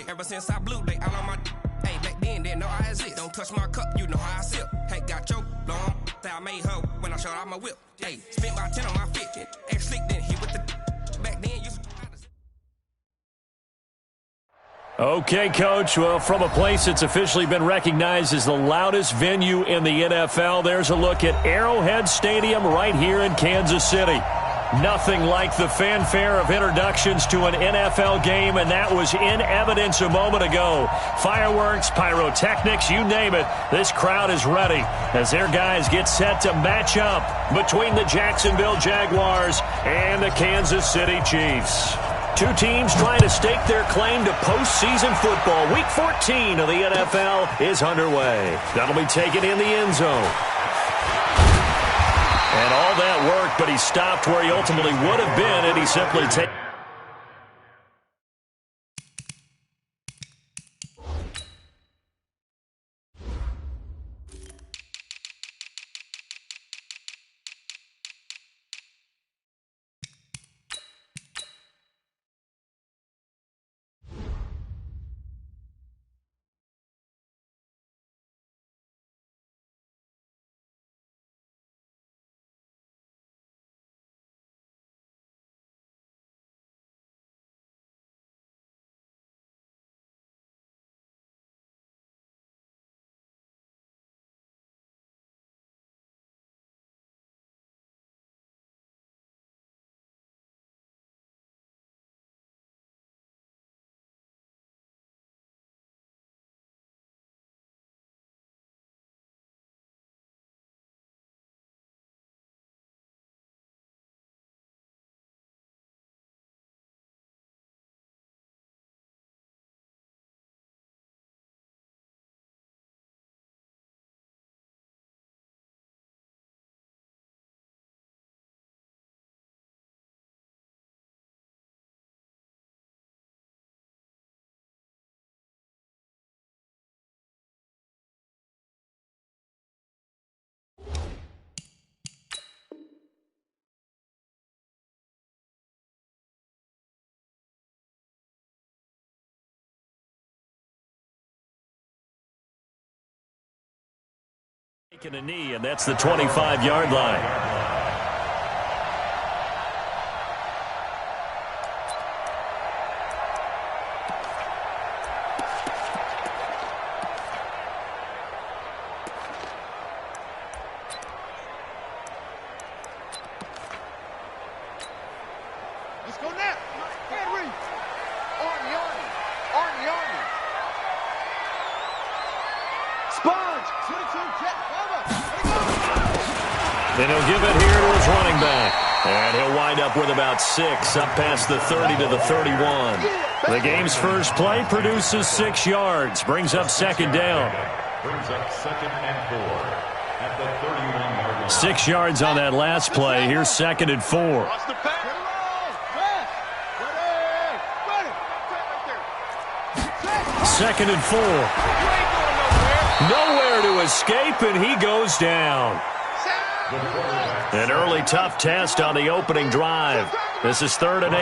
shit. Ever since I blew, they all on my hey, back then, didn't know I exist. Don't touch my cup, you know how I sip. Hey, got your long, that I made her when I showed out my whip. Hey, spent about 10 on my 50. Ex-slick, then hit with the back then, you. Okay, Coach. Well, from a place that's officially been recognized as the loudest venue in the NFL, there's a look at Arrowhead Stadium right here in Kansas City. Nothing like the fanfare of introductions to an NFL game, and that was in evidence a moment ago. Fireworks, pyrotechnics, you name it. This crowd is ready as their guys get set to match up between the Jacksonville Jaguars and the Kansas City Chiefs. Two teams trying to stake their claim to postseason football. Week 14 of the NFL is underway. That'll be taken in the end zone. And all that worked, but he stopped where he ultimately would have been, and he simply takes. Taking a knee, and that's the 25-yard line. Let's go now. Henry. Arnie. Sponge. 22, jet, And he'll give it here to his running back. And he'll wind up with about 6, up past the 30 to the 31. The game's first play produces 6 yards, brings up second down. Brings up 2nd and 4 at the 31-yard line. 6 yards on that last play. Here's 2nd and 4. Second and 4. Nowhere to escape, and he goes down. An early tough test on the opening drive. This is 3rd and 8.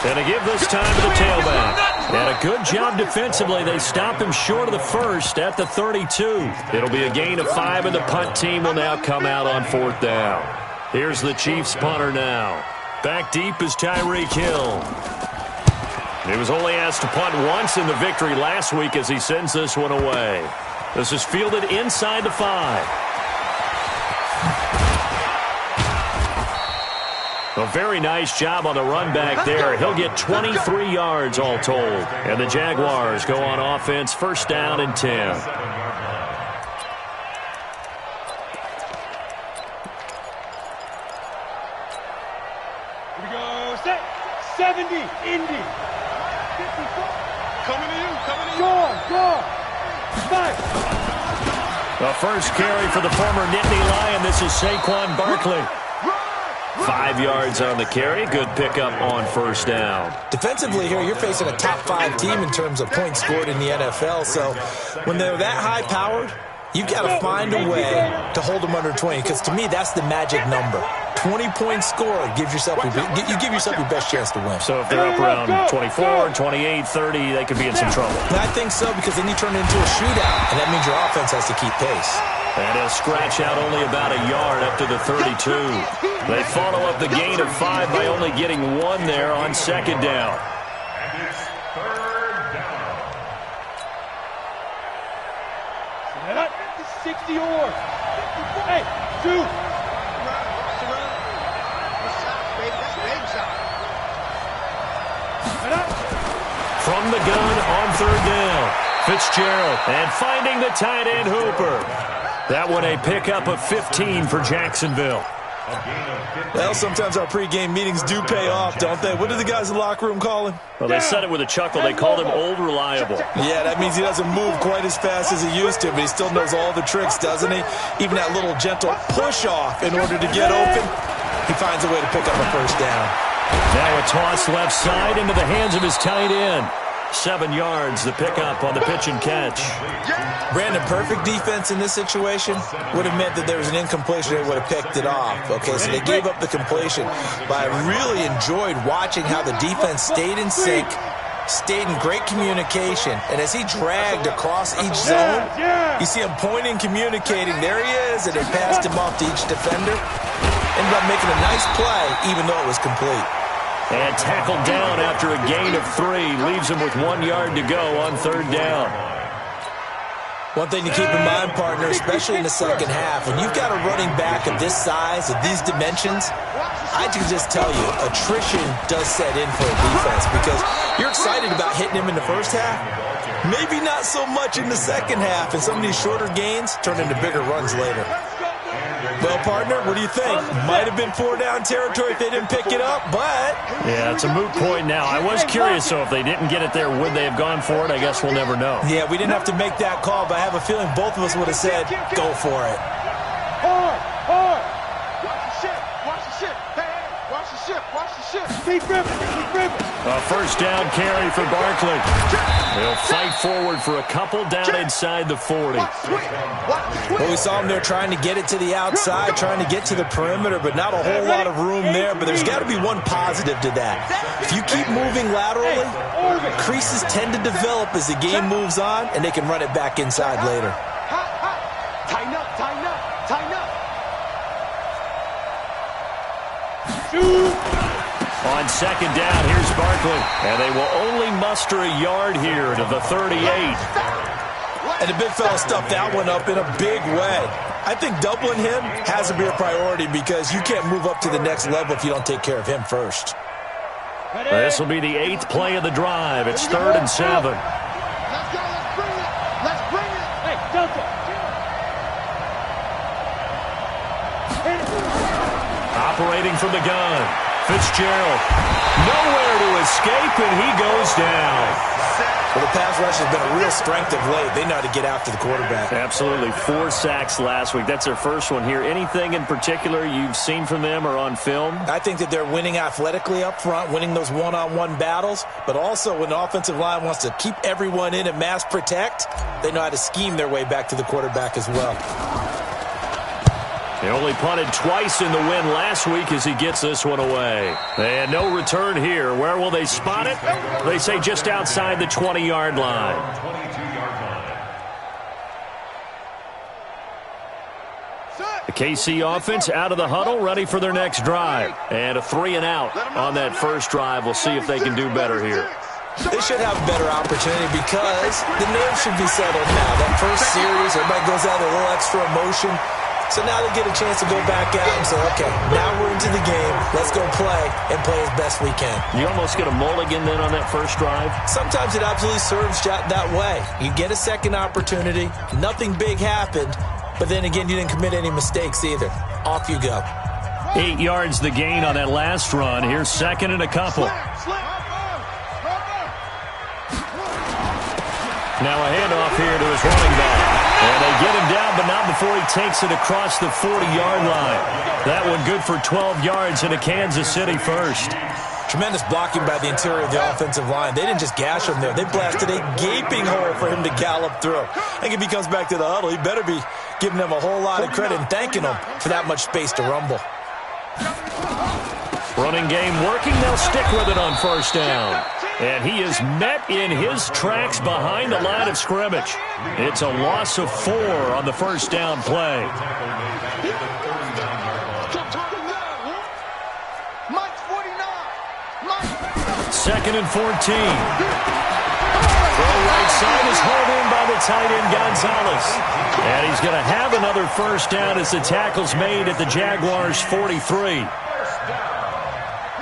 And to give this time to the tailback. And a good job defensively. They stop him short of the first at the 32. It'll be a gain of 5, and the punt team will now come out on 4th down. Here's the Chiefs punter now. Back deep is Tyreek Hill. He was only asked to punt once in the victory last week as he sends this one away. This is fielded inside the 5. A very nice job on the run back there. He'll get 23 yards all told. And the Jaguars go on offense, 1st down and 10. 70, Indy. 54. Coming to you. Go. 5. The first carry for the former Nittany Lion. This is Saquon Barkley. 5 yards on the carry. Good pickup on 1st down. Defensively here, you're facing a top 5 team in terms of points scored in the NFL. So when they're that high-powered, You've got to find a way to hold them under 20, because to me, that's the magic number. 20-point score gives yourself you give yourself your best chance to win. So if they're up around 24, 28, 30, they could be in some trouble. I think so, because then you turn it into a shootout, and that means your offense has to keep pace. And he'll scratch out only about a yard up to the 32. They follow up the gain of 5 by only getting 1 there on second down. And it's third down. 60 or. Hey, 2. From the gun on third down, Fitzgerald, and finding the tight end Hooper. That one a pickup of 15 for Jacksonville. Well, sometimes our pregame meetings do pay off, don't they? What do the guys in the locker room call him? Well, they said it with a chuckle. They called him Old Reliable. Yeah, that means he doesn't move quite as fast as he used to, but he still knows all the tricks, doesn't he? Even that little gentle push-off in order to get open, he finds a way to pick up a first down. Now a toss left side into the hands of his tight end. 7 yards, the pickup on the pitch and catch. Brandon, perfect defense in this situation would have meant that there was an incompletion. They would have picked it off. Okay, so they gave up the completion. But I really enjoyed watching how the defense stayed in sync, stayed in great communication. And as he dragged across each zone, you see him pointing, communicating. There he is, and they passed him off to each defender. Ended up making a nice play, even though it was complete. And tackled down after a gain of 3. Leaves him with 1 yard to go on third down. One thing to keep in mind, partner, especially in the second half, when you've got a running back of this size, of these dimensions, I can just tell you, attrition does set in for a defense, because you're excited about hitting him in the first half. Maybe not so much in the second half, and some of these shorter gains turn into bigger runs later. Well, partner, what do you think? Might have been 4-down territory if they didn't pick it up, but... Yeah, it's a moot point now. I was curious, so if they didn't get it there, would they have gone for it? I guess we'll never know. Yeah, we didn't have to make that call, but I have a feeling both of us would have said, go for it. Hard. Watch the ship. Hey, watch the ship. Keep dribbling. A first down carry for Barkley. They'll fight forward for a couple down inside the 40. Well, we saw him there trying to get it to the outside, trying to get to the perimeter, but not a whole lot of room there. But there's got to be one positive to that. If you keep moving laterally, creases tend to develop as the game moves on, and they can run it back inside later. Tighten up. On second down, here's Barkley. And they will only muster a yard here to the 38. And the big fella stuffed that one up in a big way. I think doubling him has to be a priority, because you can't move up to the next level if you don't take care of him first. This will be the 8th play of the drive. It's 3rd and 7. Let's bring it. Hey, Delta. Operating from the gun. Fitzgerald. Nowhere to escape, and he goes down. Well, the pass rush has been a real strength of late. They know how to get after the quarterback. Absolutely. 4 sacks last week. That's their first one here. Anything in particular you've seen from them or on film? I think that they're winning athletically up front, winning those one-on-one battles, but also when the offensive line wants to keep everyone in and mass protect, they know how to scheme their way back to the quarterback as well. They only punted twice in the win last week as he gets this one away. And no return here. Where will they spot it? They say just outside the 20-yard line. 22-yard line. The KC offense out of the huddle, ready for their next drive. And a 3-and-out on that first drive. We'll see if they can do better here. They should have a better opportunity, because the nerves should be settled now. That first series, everybody goes out with a little extra emotion. So now they get a chance to go back out and say, okay, now we're into the game. Let's go play and play as best we can. You almost get a mulligan then on that first drive? Sometimes it absolutely serves that way. You get a second opportunity. Nothing big happened. But then again, you didn't commit any mistakes either. Off you go. 8 yards the gain on that last run. Here's 2nd and a couple. Now a handoff here to his running back. And they get him down, but not before he takes it across the 40-yard line. That one good for 12 yards into Kansas City first. Tremendous blocking by the interior of the offensive line. They didn't just gash him there. They blasted a gaping hole for him to gallop through. I think if he comes back to the huddle, he better be giving them a whole lot of credit and thanking them for that much space to rumble. Running game working. They'll stick with it on first down. And he is met in his tracks behind the line of scrimmage. It's a loss of 4 on the first down play. Second and 14. Throw right side is hauled in by the tight end Gonzalez. And he's going to have another first down as the tackle's made at the Jaguars' 43.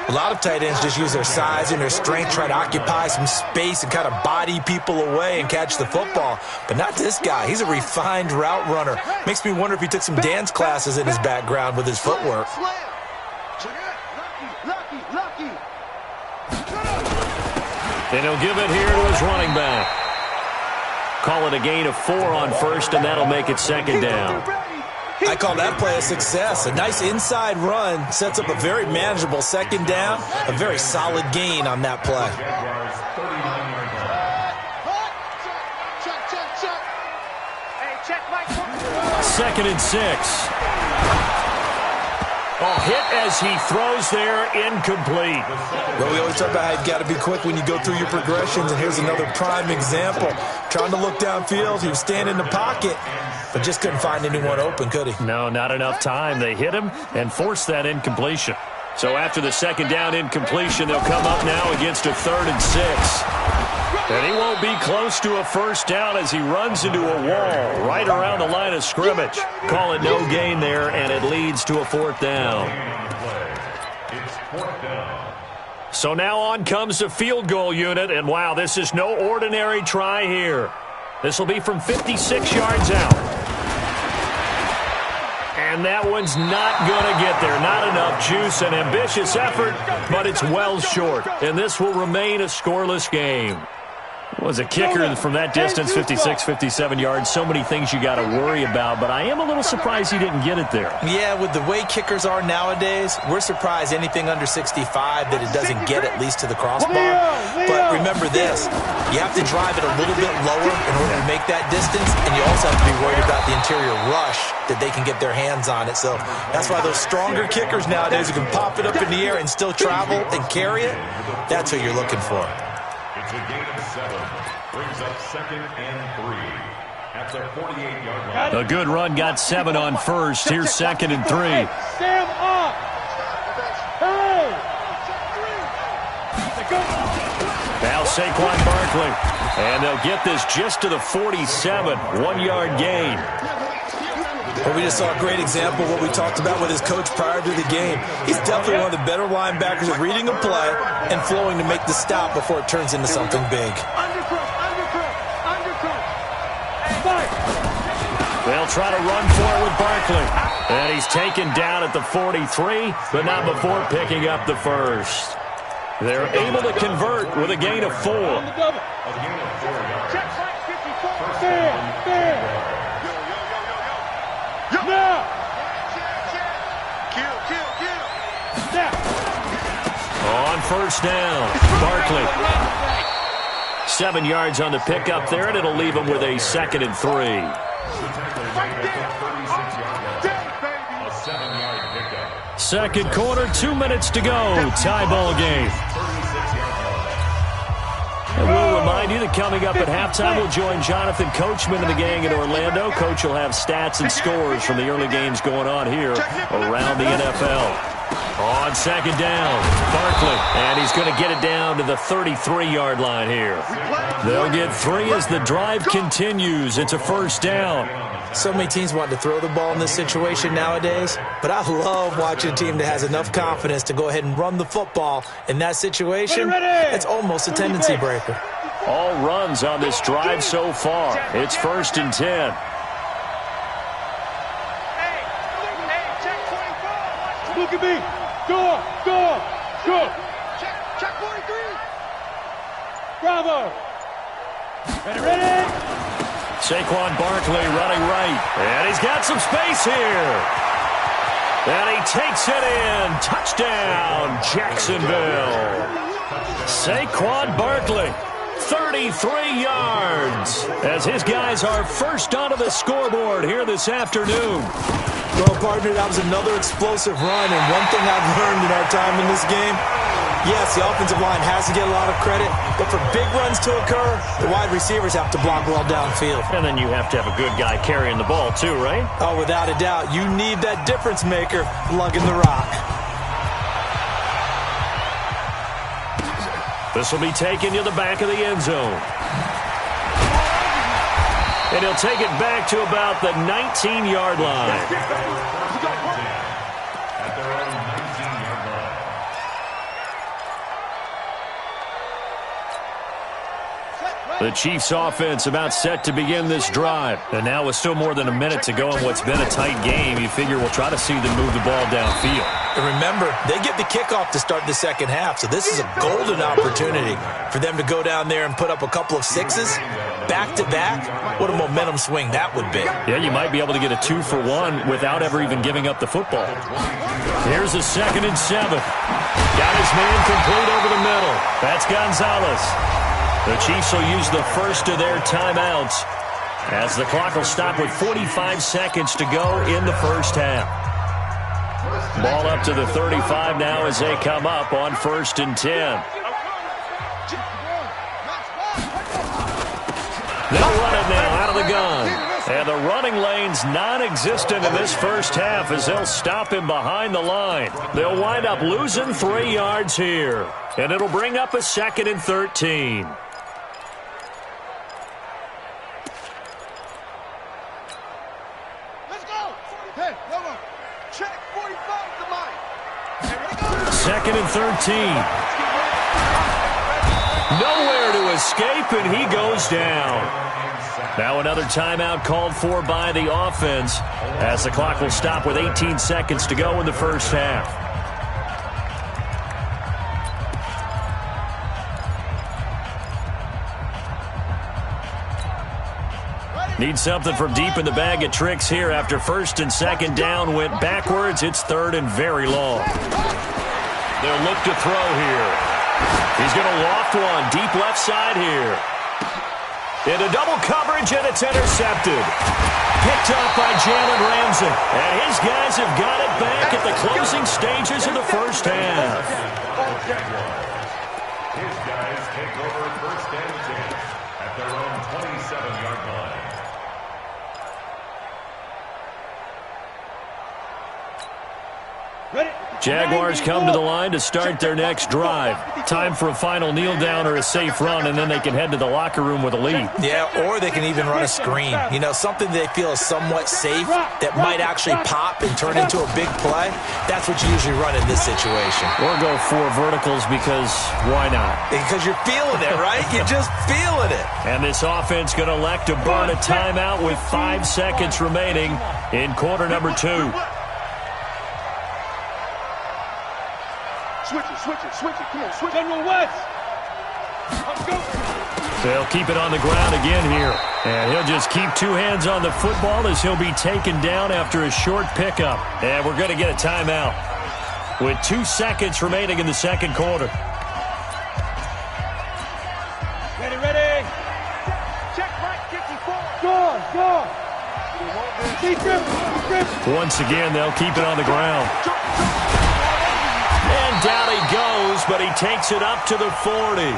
A lot of tight ends just use their size and their strength, try to occupy some space and kind of body people away and catch the football. But not this guy. He's a refined route runner. Makes me wonder if he took some dance classes in his background with his footwork. And he'll give it here to his running back. Call it a gain of 4 on first, and that'll make it second down. I call that play a success. A nice inside run sets up a very manageable second down. A very solid gain on that play. Second and 6. Oh, hit as he throws there, incomplete. Well, we always talk about how you've got to be quick when you go through your progressions, and here's another prime example. Trying to look downfield, he was standing in the pocket, but just couldn't find anyone open, could he? No, not enough time. They hit him and forced that incompletion. So after the second down incompletion, they'll come up now against a 3rd and 6. And he won't be close to a first down as he runs into a wall right around the line of scrimmage. Call it no gain there, and it leads to a 4th down. So now on comes the field goal unit, and wow, this is no ordinary try here. This will be from 56 yards out. And that one's not going to get there. Not enough juice, an ambitious effort, but it's well short. And this will remain a scoreless game. Was a kicker from that distance, 56, 57 yards. So many things you got to worry about, but I am a little surprised he didn't get it there. Yeah, with the way kickers are nowadays, we're surprised anything under 65 that it doesn't get at least to the crossbar. But remember this, you have to drive it a little bit lower in order to make that distance, and you also have to be worried about the interior rush that they can get their hands on it. So that's why those stronger kickers nowadays who can pop it up in the air and still travel and carry it, that's what you're looking for. It's a gain of 7. Brings up 2nd and 3 at the 48-yard line. A good run got 7 on first. Here's 2nd and 3. Stand up. Hey. Now Saquon Barkley. And they'll get this just to the 47. 1-yard gain. Well, we just saw a great example of what we talked about with his coach prior to the game. He's definitely one of the better linebackers at reading a play and flowing to make the stop before it turns into something big. They'll try to run for it with Barkley. And he's taken down at the 43, but not before picking up the first. They're able to convert with a gain of 4. On first down, Barkley. 7 yards on the pickup there, and it'll leave him with a 2nd and 3. Second quarter, 2 minutes to go. Tie ball game. And we'll remind you that coming up at halftime, we'll join Jonathan Coachman and the gang in Orlando. Coach will have stats and scores from the early games going on here around the NFL. On second down, Barkley, and he's going to get it down to the 33-yard line here. They'll get 3 as the drive continues. It's a first down. So many teams want to throw the ball in this situation nowadays, but I love watching a team that has enough confidence to go ahead and run the football. In that situation, it's almost a tendency breaker. All runs on this drive so far. It's 1st and 10. Look at me. Go. Check 43. Bravo. Ready. Saquon Barkley running right. And he's got some space here. And he takes it in. Touchdown, Jacksonville. Saquon Barkley, 33 yards, as his guys are first onto the scoreboard here this afternoon. Well, partner, that was another explosive run, and one thing I've learned in our time in this game, yes, the offensive line has to get a lot of credit, but for big runs to occur, the wide receivers have to block well downfield. And then you have to have a good guy carrying the ball too, right? Oh, without a doubt. You need that difference maker lugging the rock. This will be taken to the back of the end zone. And he'll take it back to about the 19-yard line. At their own 19-yard line. The Chiefs' offense about set to begin this drive. And now with still more than a minute to go in what's been a tight game, you figure we'll try to see them move the ball downfield. And remember, they get the kickoff to start the second half, so this is a golden opportunity for them to go down there and put up a couple of sixes back-to-back. What a momentum swing that would be. Yeah, you might be able to get a 2-for-1 without ever even giving up the football. Here's a 2nd and 7. Got his man complete over the middle. That's Gonzalez. The Chiefs will use the first of their timeouts as the clock will stop with 45 seconds to go in the first half. Ball up to the 35 now as they come up on 1st and 10. They'll run it now out of the gun. And the running lane's non-existent in this first half as they'll stop him behind the line. They'll wind up losing 3 yards here. And it'll bring up a 2nd and 13. Let's go. Hey, come on. Check 45 the mic. 2nd and 13. Nowhere to escape, and he goes down. Now another timeout called for by the offense as the clock will stop with 18 seconds to go in the first half. Need something from deep in the bag of tricks here after 1st and 2nd down went backwards. It's 3rd and very long. They'll look to throw here. He's going to loft one deep left side here. Into double coverage, and it's intercepted. Picked up by Jalen Ramsey. And his guys have got it back at the closing stages of the first half. His guys take over 1st and 10 at their own 27-yard line. Jaguars come to the line to start their next drive. Time for a final kneel down or a safe run, and then they can head to the locker room with a lead. Yeah, or they can even run a screen. You know, something they feel is somewhat safe that might actually pop and turn into a big play. That's what you usually run in this situation. Or go 4 verticals because why not? Because you're feeling it, right? You're just feeling it. And this offense going to elect to burn a timeout with 5 seconds remaining in quarter number 2. Switch it. Come on, switch. General West. Let's go. They'll keep it on the ground again here. And he'll just keep 2 hands on the football as he'll be taken down after a short pickup. And we're going to get a timeout with 2 seconds remaining in the second quarter. Ready. Check right 54. Go. Keep grip. Once again, they'll keep it on the ground. And down he goes, but he takes it up to the 40.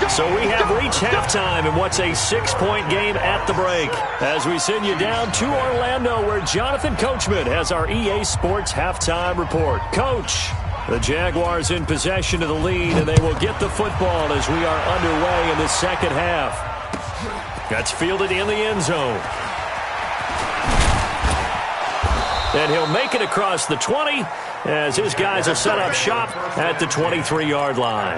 So we have reached halftime in what's a 6-point game at the break. As we send you down to Orlando, where Jonathan Coachman has our EA Sports halftime report. Coach, the Jaguars in possession of the lead, and they will get the football as we are underway in the second half. That's fielded in the end zone. And he'll make it across the 20 as his guys will set up shop at the 23-yard line.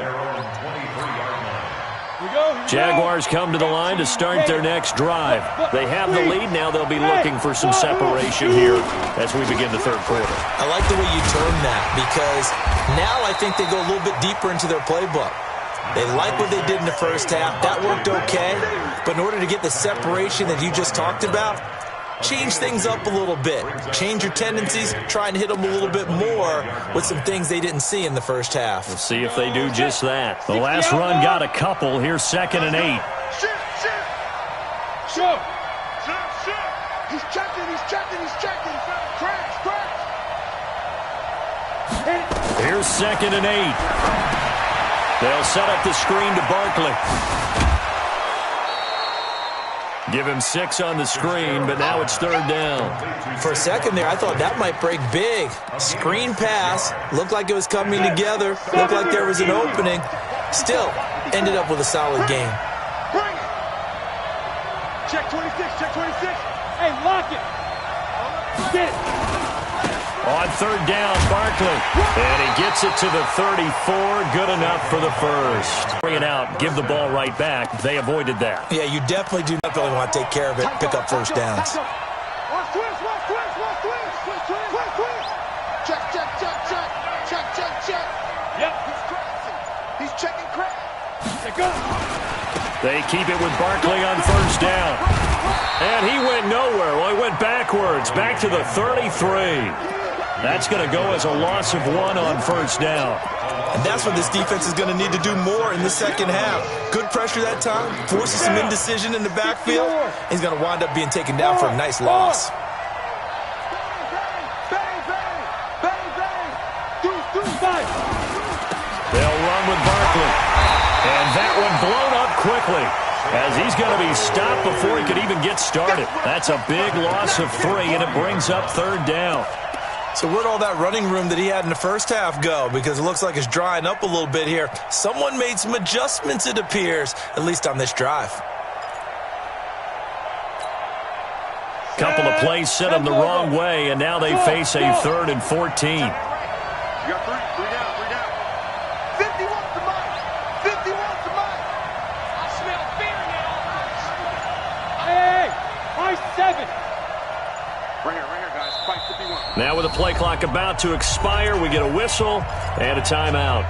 Jaguars come to the line to start their next drive. They have the lead. Now they'll be looking for some separation here as we begin the third quarter. I like the way you term that because now I think they go a little bit deeper into their playbook. They like what they did in the first half. That worked okay. But in order to get the separation that you just talked about, change things up a little bit. Change your tendencies, try and hit them a little bit more with some things they didn't see in the first half. We'll see if they do just that. The last run got a couple. Here's 2nd and 8. Shoot! He's checking. Crash! Here's 2nd and 8. They'll set up the screen to Barkley. Give him 6 on the screen, but now it's 3rd down. For a second there, I thought that might break big. Screen pass. Looked like it was coming together. Looked like there was an opening. Still, ended up with a solid game. Bring it! Check 26. Hey, lock it! Get it! On 3rd down, Barkley. And he gets it to the 34. Good enough for the first. Bring it out, give the ball right back. They avoided that. Yeah, you definitely do not really want to take care of it, pick up first downs. Watch twist. Check. Yep. He's checking crack. They keep it with Barkley on 1st down. And he went nowhere. Well, he went backwards, back to the 33. That's going to go as a loss of 1 on 1st down. And that's what this defense is going to need to do more in the second half. Good pressure that time, forces some indecision in the backfield. He's going to wind up being taken down for a nice loss. They'll run with Barkley. And that one blown up quickly as he's going to be stopped before he could even get started. That's a big loss of 3, and it brings up 3rd down. So where'd all that running room that he had in the first half go? Because it looks like it's drying up a little bit here. Someone made some adjustments, it appears, at least on this drive. Couple of plays sent them the wrong way, and now they face a 3rd and 14. You got 3 down. 50 wants the mic. I smell fear now. Hey, my 7. Right here, guys. Fight 51. Now with the play clock about to expire, we get a whistle and a timeout.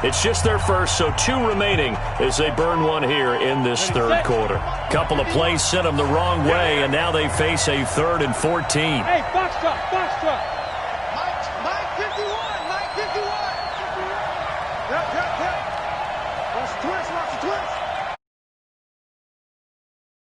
It's just their first, so 2 remaining as they burn 1 here in this 3rd quarter. Couple of plays sent them the wrong way, and now they face a 3rd and 14. Hey, box truck.